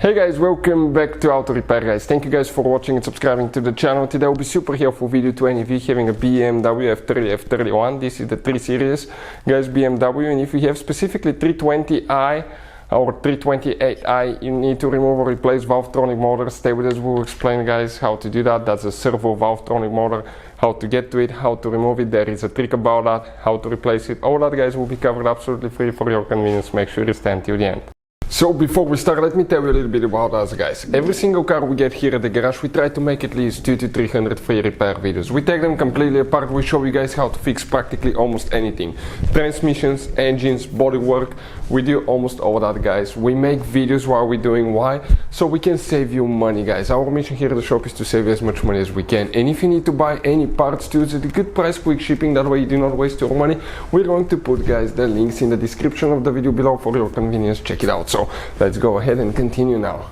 Hey guys, welcome back to Auto Repair guys. Thank you guys for watching and subscribing to the channel. Today will be super helpful video to any of you having a BMW F30 F31. This is the 3 Series guys, BMW, and if you have specifically 320i or 328i, you need to remove or replace Valvetronic motor. Stay with us, we'll explain guys how to do that. That's a servo Valvetronic motor, how to get to it, how to remove it. There is a trick about that, how to replace it. All that guys will be covered absolutely free for your convenience. Make sure you stay until the end. So before we start, let me tell you a little bit about us guys. Every single car we get here at the garage, we try to make at least 200 to 300 free repair videos. We take them completely apart, we show you guys how to fix practically almost anything. Transmissions, engines, bodywork, we do almost all that guys. We make videos while we're doing why? So we can save you money guys. Our mission here at the shop is to save you as much money as we can. And if you need to buy any parts too, it's at a good price, quick shipping, that way you do not waste your money. We're going to put guys the links in the description of the video below for your convenience. Check it out. So let's go ahead and continue now.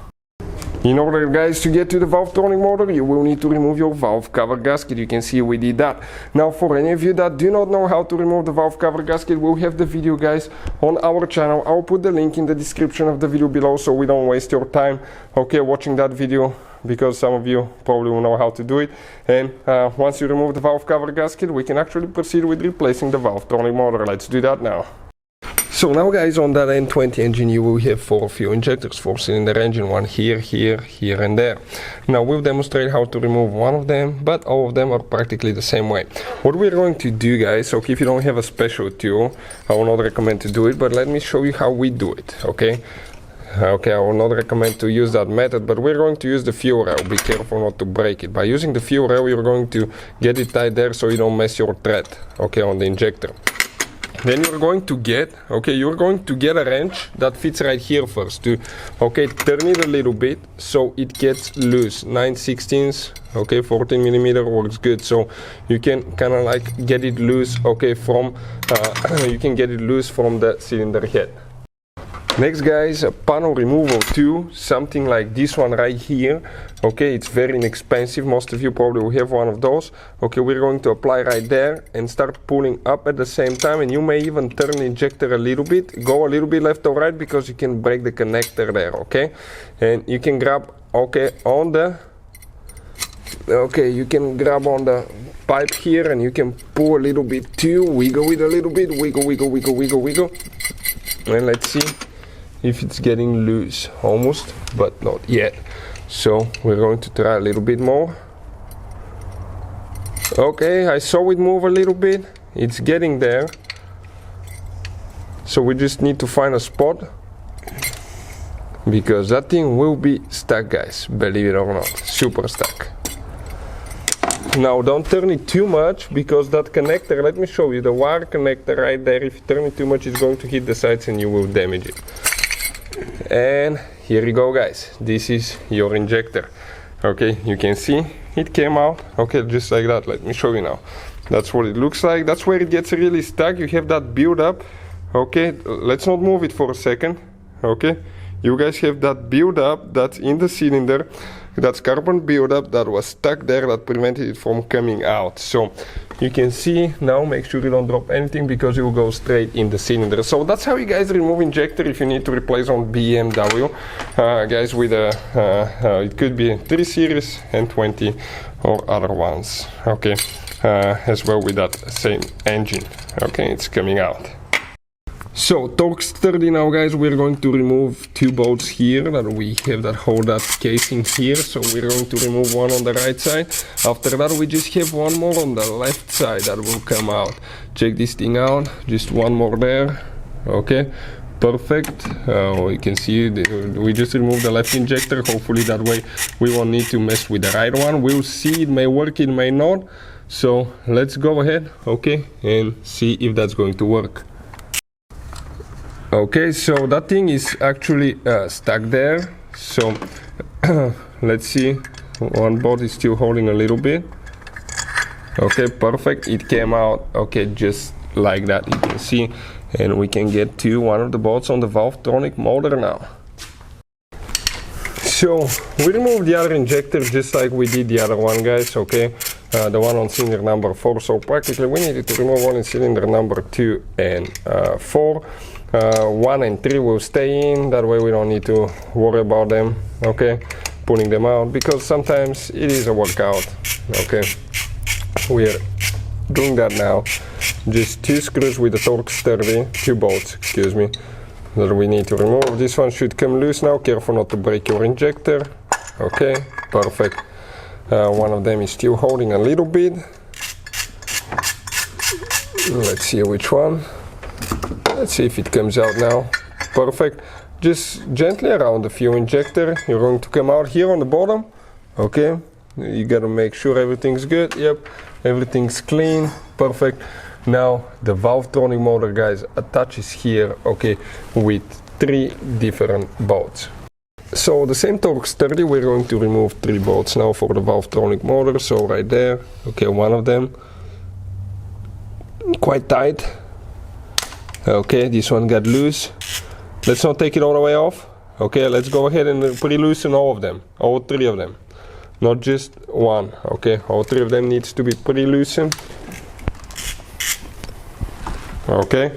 In order guys to get to the Valvetronic motor, you will need to remove your valve cover gasket. You can see we did that. Now for any of you that do not know how to remove the valve cover gasket, we'll have the video guys on our channel. I'll put the link in the description of the video below so we don't waste your time watching that video, because some of you probably will know how to do it. And once you remove the valve cover gasket, we can actually proceed with replacing the Valvetronic motor. Let's do that now. So now guys, on that N20 engine you will have 4 fuel injectors, 4-cylinder engine, one here, here, here and there. Now we'll demonstrate how to remove one of them, but all of them are practically the same way. What we're going to do guys, okay, if you don't have a special tool, I will not recommend to do it, but let me show you how we do it, okay? Okay, I will not recommend to use that method, but we're going to use the fuel rail. Be careful not to break it. By using the fuel rail, you're going to get it tight there so you don't mess your thread, okay, on the injector. Then you're going to get a wrench that fits right here first to, okay, turn it a little bit so it gets loose. 9/16, okay, 14 millimeter works good. So you can kind of like get it loose, okay, from, you can get it loose from the cylinder head. Next guys, a panel removal tool, something like this one right here. Okay, it's very inexpensive, most of you probably will have one of those. Okay, we're going to apply right there and start pulling up at the same time, and you may even turn the injector a little bit, go a little bit left or right, because you can break the connector there, okay? And you can grab, okay, on the, okay, you can grab on the pipe here and you can pull a little bit too, wiggle it a little bit, wiggle, wiggle, wiggle, wiggle, wiggle. And let's see if it's getting loose, almost, but not yet. So we're going to try a little bit more. Okay, I saw it move a little bit, it's getting there. So we just need to find a spot, because that thing will be stuck guys, believe it or not, super stuck. Now don't turn it too much, because that connector, let me show you, the wire connector right there, if you turn it too much it's going to hit the sides and you will damage it. And here you go guys, this is your injector. Okay, you can see it came out, okay, just like that. Let me show you now. That's what it looks like. That's where it gets really stuck. You have that build up. Okay, let's not move it for a second. Okay, you guys have that build up that's in the cylinder. That's carbon buildup that was stuck there, that prevented it from coming out. So you can see now, make sure you don't drop anything, because it will go straight in the cylinder. So that's how you guys remove injector if you need to replace on BMW guys, with a it could be a 3 Series, N20 or other ones, okay, as well with that same engine. Okay, it's coming out. So torque sturdy now guys, we're going to remove 2 bolts here that we have that hold that casing here. So we're going to remove one on the right side. After that we just have one more on the left side that will come out. Check this thing out, just one more there. Okay, perfect. You can see we just removed the left injector. Hopefully that way we won't need to mess with the right one. We'll see, it may work, it may not. So let's go ahead, okay, and see if that's going to work. Okay, so that thing is actually stuck there. So let's see, one bolt is still holding a little bit. Okay, perfect, it came out, okay, just like that, you can see. And we can get to one of the bolts on the Valvetronic motor now. So we removed the other injector just like we did the other one guys, okay. The one on cylinder number 4, so practically we needed to remove one in cylinder number 2 and 4. 1 and 3 will stay in, that way we don't need to worry about them, okay, pulling them out, because sometimes it is a workout. Okay, we're doing that now. Just 2 screws with the Torx 30, 2 bolts, excuse me, that we need to remove. This one should come loose now. Careful not to break your injector. Okay, perfect. One of them is still holding a little bit. Let's see which one. Let's see if it comes out now. Perfect. Just gently around the fuel injector. You're going to come out here on the bottom. Okay, you gotta make sure everything's good. Yep, everything's clean. Perfect. Now the Valvetronic motor, guys, attaches here, okay, with 3 different bolts. So the same Torx 30, we're going to remove 3 bolts now for the Valvetronic motor. So right there, okay, one of them quite tight. Okay, this one got loose. Let's not take it all the way off. Okay, let's go ahead and pre-loosen all of them, all 3 of them, not just one. Okay, all 3 of them needs to be pre-loosened. Okay,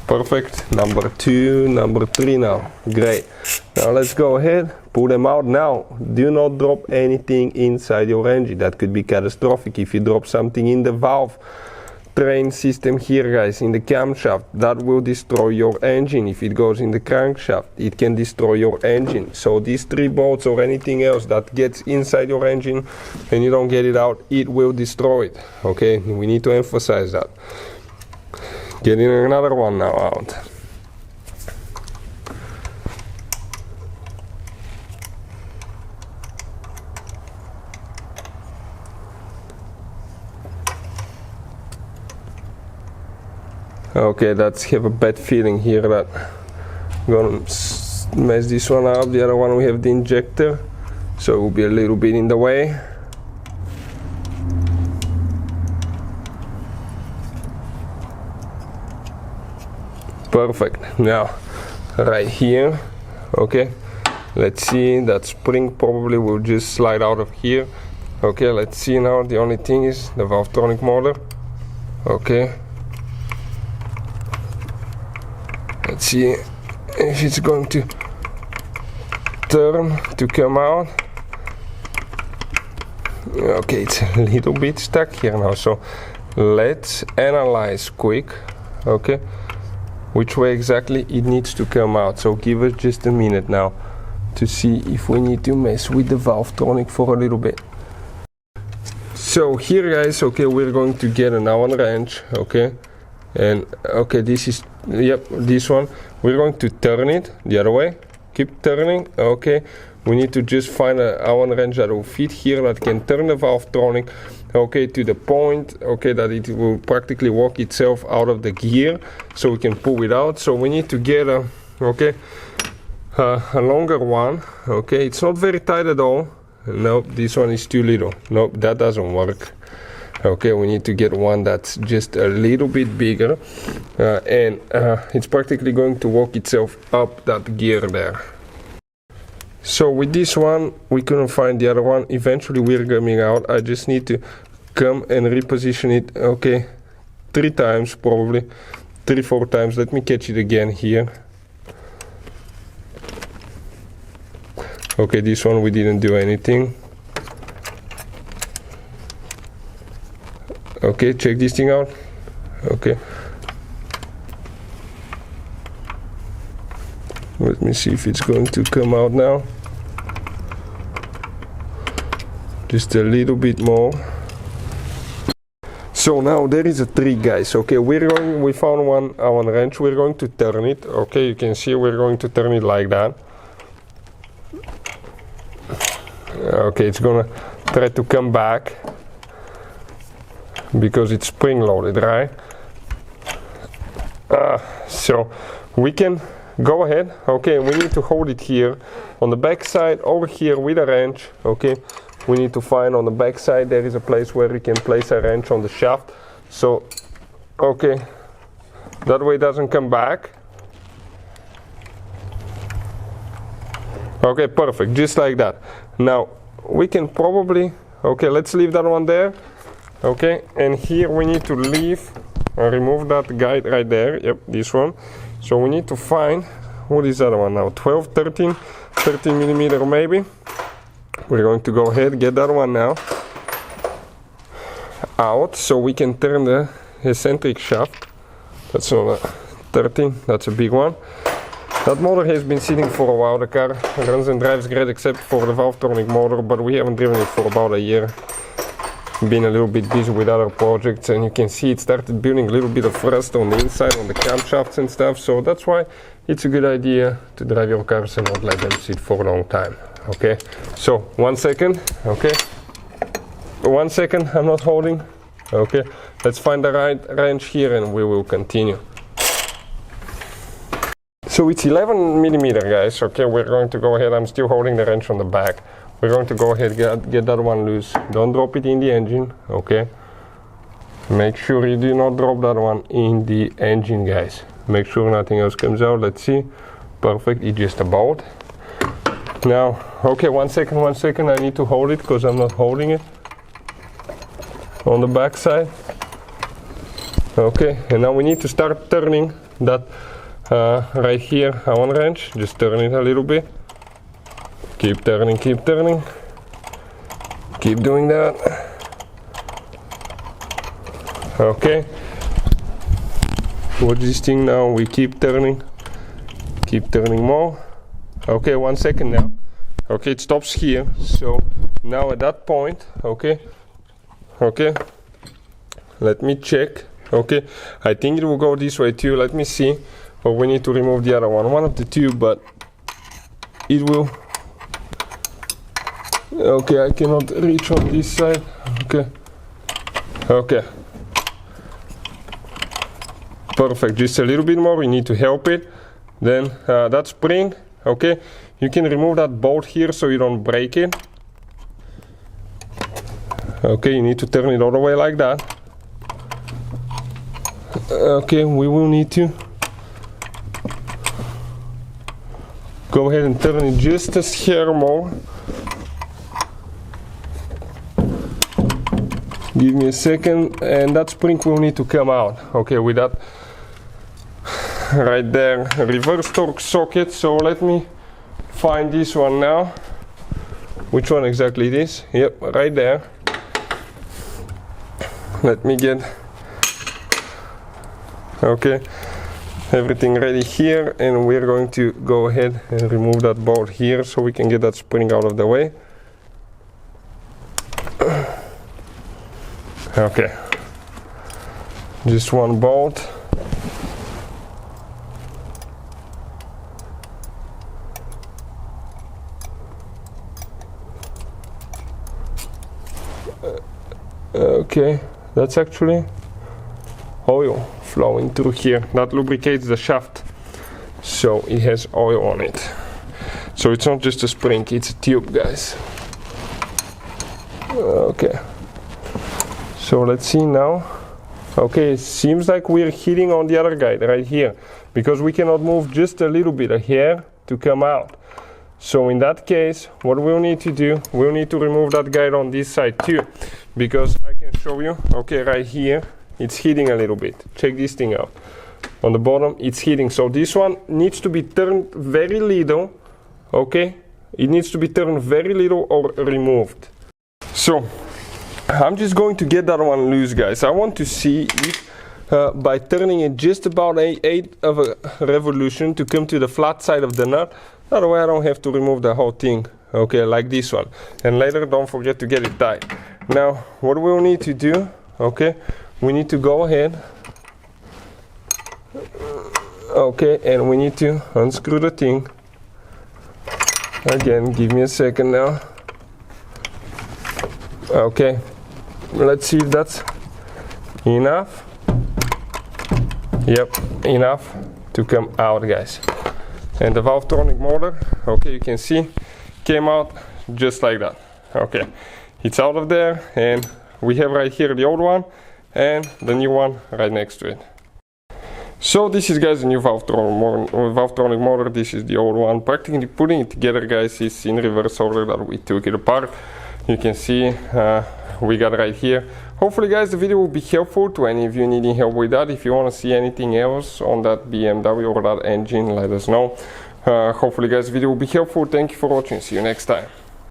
perfect. Number 2, number 3 now. Great. Now let's go ahead, pull them out. Now, do not drop anything inside your engine. That could be catastrophic if you drop something in the valve train system here, guys, in the camshaft. That will destroy your engine. If it goes in the crankshaft, it can destroy your engine. So these 3 bolts or anything else that gets inside your engine and you don't get it out, it will destroy it. Okay, we need to emphasize that. Getting another one now out. Okay, that's have a bad feeling here that I'm gonna mess this one up. The other one we have the injector, so it will be a little bit in the way. Perfect. Now right here, okay, let's see, that spring probably will just slide out of here. Okay, let's see now. The only thing is the Valvetronic motor. Okay, let's see if it's going to turn to come out. Okay, it's a little bit stuck here now, so let's analyze quick, okay, which way exactly it needs to come out. So give us just a minute now to see if we need to mess with the Valvetronic for a little bit. So here, guys, okay, we're going to get an Allen wrench, okay, and okay, this is, yep, this one, we're going to turn it the other way, keep turning. Okay, we need to just find an Allen wrench that will fit here, that can turn the Valvetronic, okay, to the point, okay, that it will practically walk itself out of the gear, so we can pull it out. So we need to get a, okay, a longer one. Okay, it's not very tight at all. Nope, this one is too little. Nope, that doesn't work. Okay, we need to get one that's just a little bit bigger, and it's practically going to walk itself up that gear there. So with this one, we couldn't find the other one. Eventually we're coming out. I just need to come and reposition it, okay, 3 times, probably 3-4 times. Let me catch it again here. Okay, this one we didn't do anything. Okay, check this thing out. Okay, let me see if it's going to come out now. Just a little bit more. So now there is a trick, guys. Okay, we found one Allen wrench. We're going to turn it. Okay, you can see we're going to turn it like that. Okay, it's gonna try to come back because it's spring loaded, right? So we can go ahead. Okay, we need to hold it here on the back side over here with a wrench. Okay, we need to find on the back side there is a place where we can place a wrench on the shaft. So okay, that way it doesn't come back. Okay, perfect, just like that. Now we can probably, okay, let's leave that one there. Okay, and here we need to leave remove that guide right there. Yep, this one. So we need to find, what is that one now? 12, 13 millimeter maybe. We're going to go ahead, get that one now out so we can turn the eccentric shaft. That's on a 13, that's a big one. That motor has been sitting for a while. The car runs and drives great except for the Valvetronic motor, but we haven't driven it for about a year. Been a little bit busy with other projects, and you can see it started building a little bit of rust on the inside, on the camshafts and stuff. So that's why it's a good idea to drive your cars and not let them sit for a long time. Okay, so 1 second. Okay, 1 second, I'm not holding. Okay, let's find the right wrench here and we will continue. So it's 11 millimeter, guys. Okay, we're going to go ahead. I'm still holding the wrench on the back. We're going to go ahead get that one loose. Don't drop it in the engine. Okay, make sure you do not drop that one in the engine, guys. Make sure nothing else comes out. Let's see. Perfect, it's just about. Now, okay, 1 second, I need to hold it because I'm not holding it on the back side. Okay, and now we need to start turning that right here on wrench. Just turn it a little bit. Keep turning, keep turning. Keep doing that. Okay. What's this thing now? We keep turning more. Okay, 1 second now. Okay, it stops here. So now at that point, okay, let me check. Okay, I think it will go this way too. Let me see. But we need to remove the other one of the two, but it will. Okay, I cannot reach on this side. Okay, perfect. Just a little bit more. We need to help it. Then that spring. Okay, you can remove that bolt here so you don't break it. Okay, you need to turn it all the way like that. Okay, we will need to go ahead and turn it just a hair more. Give me a second, and that spring will need to come out. Okay, with that right there, reverse torque socket. So let me find this one now. Which one exactly it is? Yep, right there. Let me get everything ready here, and we're going to go ahead and remove that bolt here so we can get that spring out of the way. Okay, just one bolt. Okay, that's actually oil flowing through here. That lubricates the shaft, so it has oil on it. So it's not just a spring, it's a tube, guys. Okay, so let's see now. Okay, it seems like we're hitting on the other guide right here, because we cannot move just a little bit here to come out. So in that case, what we'll need to do, we'll need to remove that guide on this side too, because I can show you. Okay, right here it's hitting a little bit. Check this thing out. On the bottom it's hitting, so this one needs to be turned very little. Okay, it needs to be turned very little or removed. So I'm just going to get that one loose, guys. I want to see if by turning it just about 1/8 of a revolution to come to the flat side of the nut. That way I don't have to remove the whole thing. Okay, like this one. And later don't forget to get it tight. Now what we'll need to do, okay, we need to go ahead, okay, and we need to unscrew the thing. Again, give me a second now. Okay, let's see if that's enough. Yep, enough to come out, guys. And the Valvetronic motor, okay, you can see, came out just like that. Okay, it's out of there, and we have right here the old one and the new one right next to it. So this is, guys, the new Valvetronic motor. This is the old one. Practically putting it together, guys, is in reverse order that we took it apart. You can see we got right here. Hopefully guys the video will be helpful to any of you needing help with that. If you want to see anything else on that BMW or that engine, let us know. Hopefully guys the video will be helpful. Thank you for watching. See you next time.